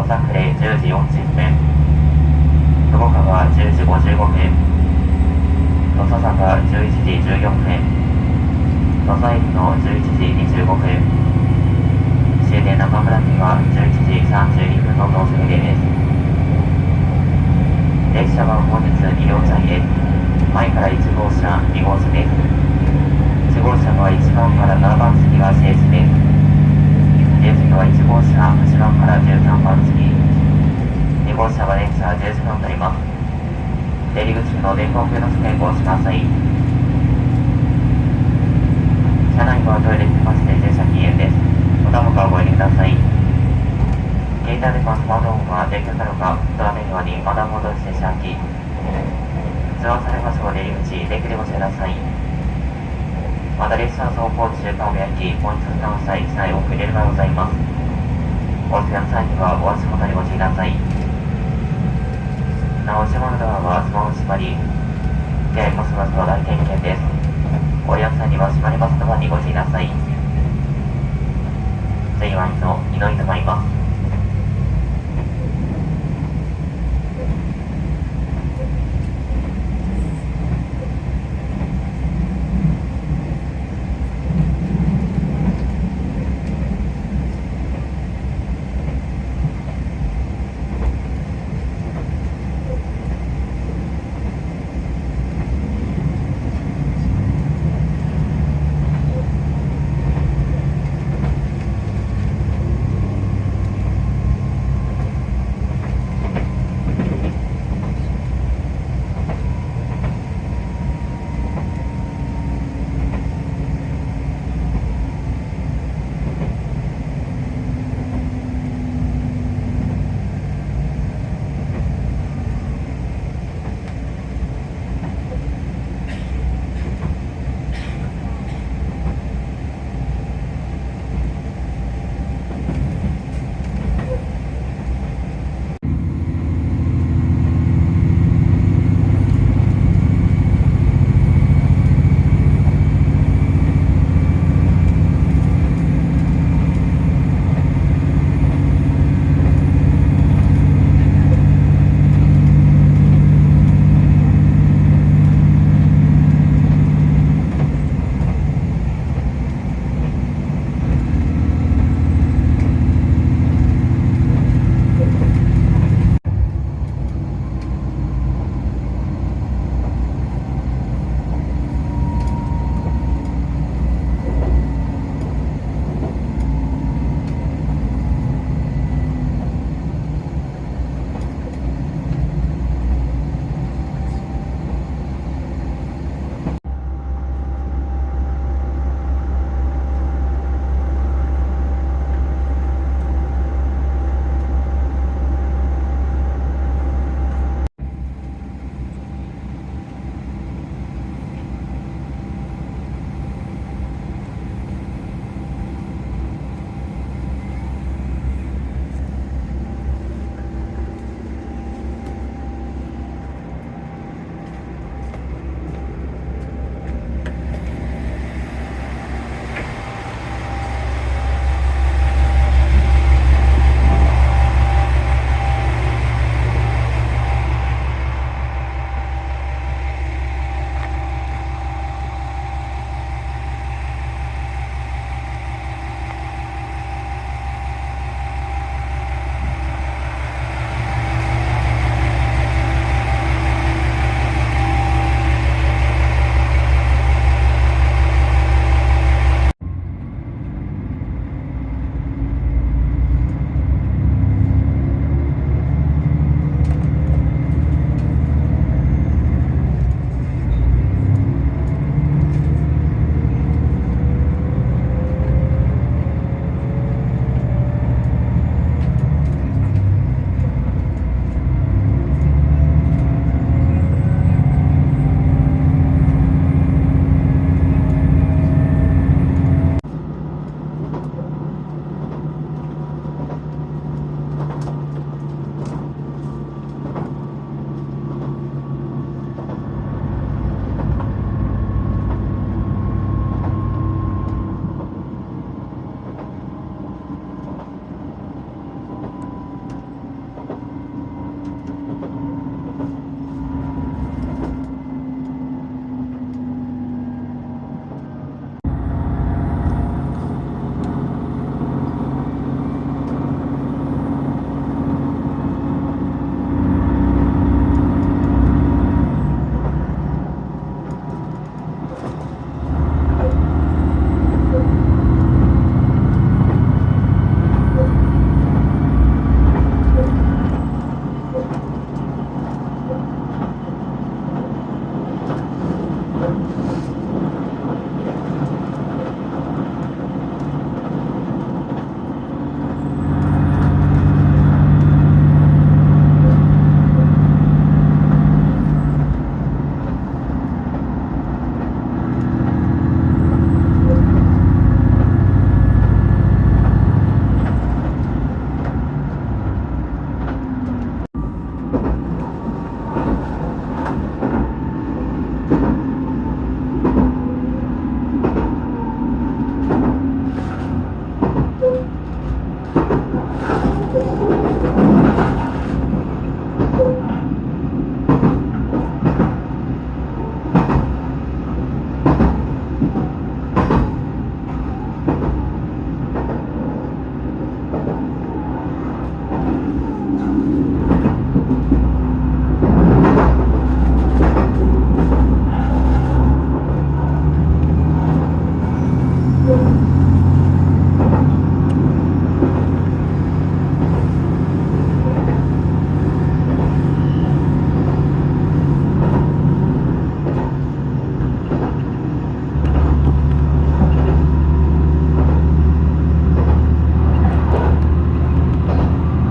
桜10時40分、久保川10時55分、土佐坂11時14分、土佐駅の11時25分、終電中村には11時32分の到着です。列車は本日2両車です。前から1号車、2号車です。1号車は1番から7番次が指定です。次は1号車、8番から13番次。2号車は電車10時分となります。出入り口の電光掲の付けをしなさい。車内はトイレにまして停車禁煙です。おたばこはご入れください。携帯電話、スマートフォンは電源かどうか、ドアメニューにマナーモードにして車機。通話されましょう出入り口、電気でごしてください。また列車走行中、顔を焼き、ポイントスタン際、機内を入れる場合ございます。お付けの際にはお足元にご注意ください。なお、後ろのドアはスマホ閉まり、手合いますますは大点検です。おや際には閉まりますドアにご注意ください。J1 の井上と参ります。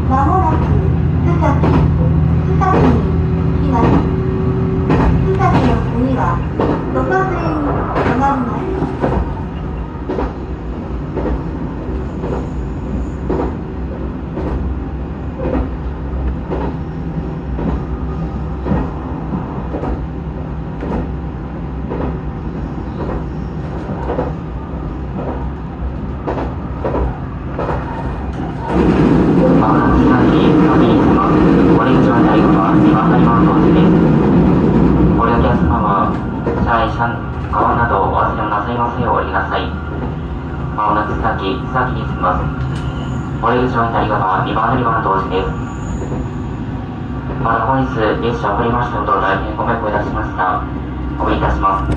まもなく須崎に着きます。須崎の次は土佐線に止まります。まもなく須崎に着きます。お出口は左側2番乗り場の到着です。ご利用客様は車内カバンなどお忘れをなさいませんようお降りください。まもなく須崎に着きます。お出口は左側2番乗り場の到着です。また本日列車を降りましたことを大変ご迷惑をいたしました。お詫びいたします。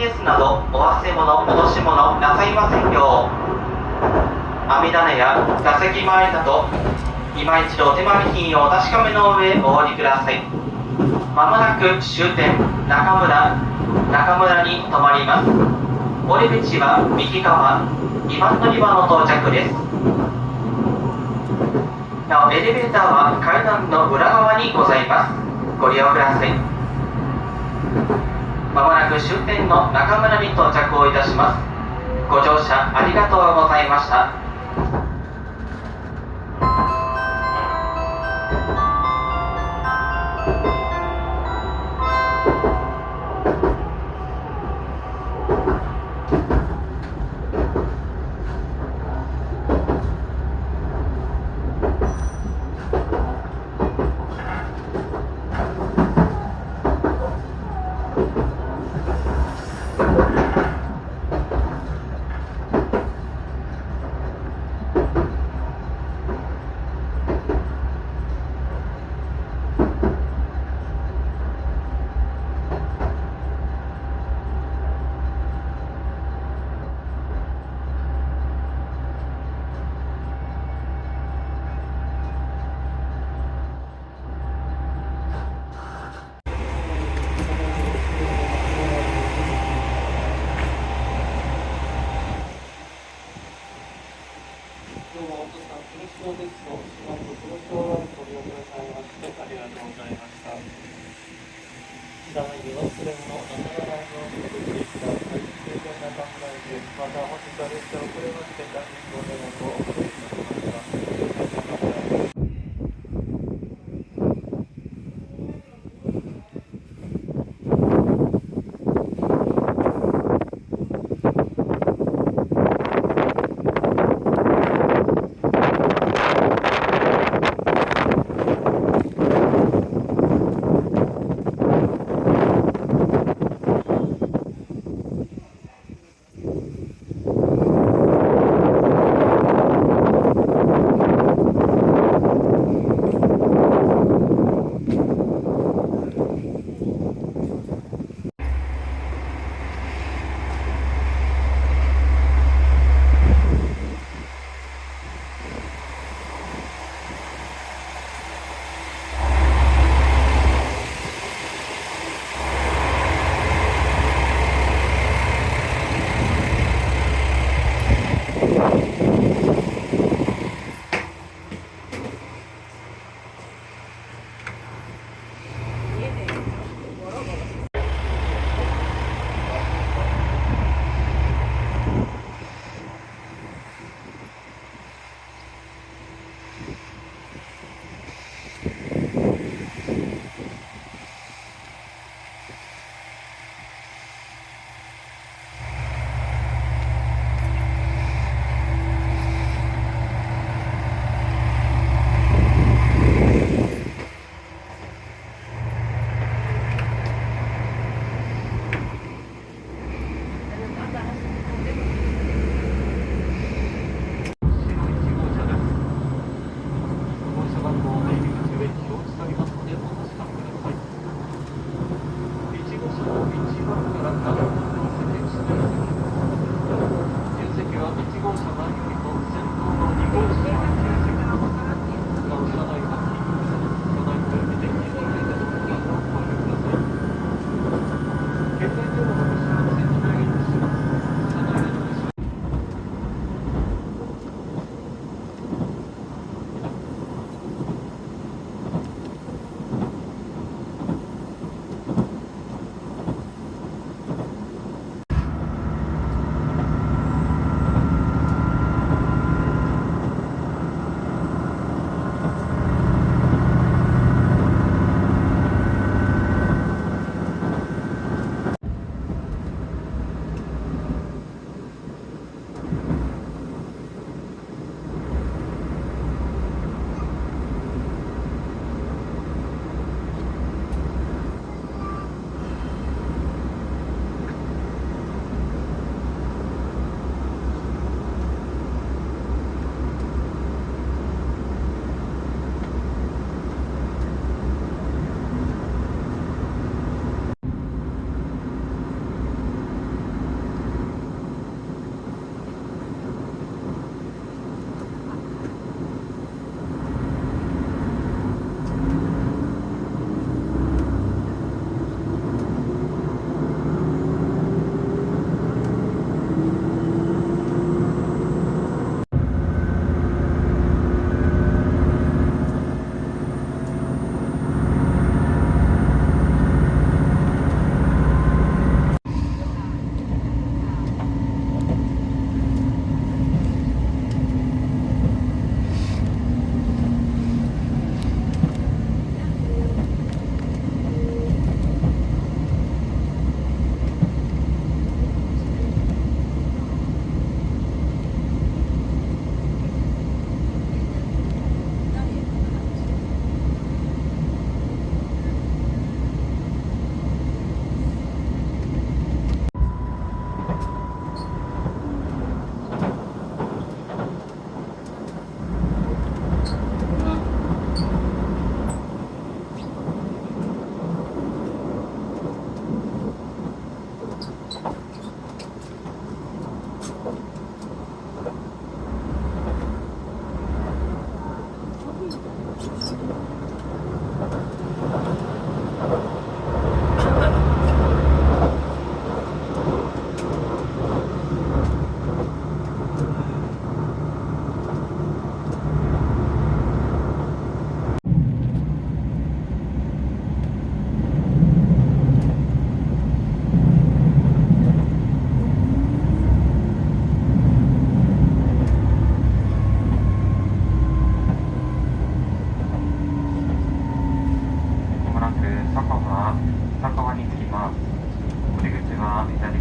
ケースなどお忘れ物、落とし物なさいませんよう。網棚や座席周りなど今一度お手間品をお確かめの上お降りください。まもなく終点中村に停まります。降り口は右側2番乗り場の到着です。なおエレベーターは階段の裏側にございます。ご利用ください。まもなく終点の中村に到着をいたします。ご乗車ありがとうございました。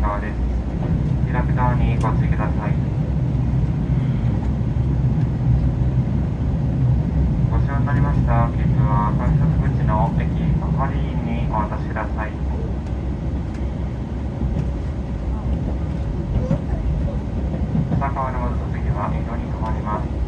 側です。開くドアにご注意ください。ご使用になりました切符は改札口の駅係員にお渡しください。下川の窓次は移動に停まります。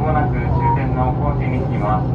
まもなく終点のコーチに着きます。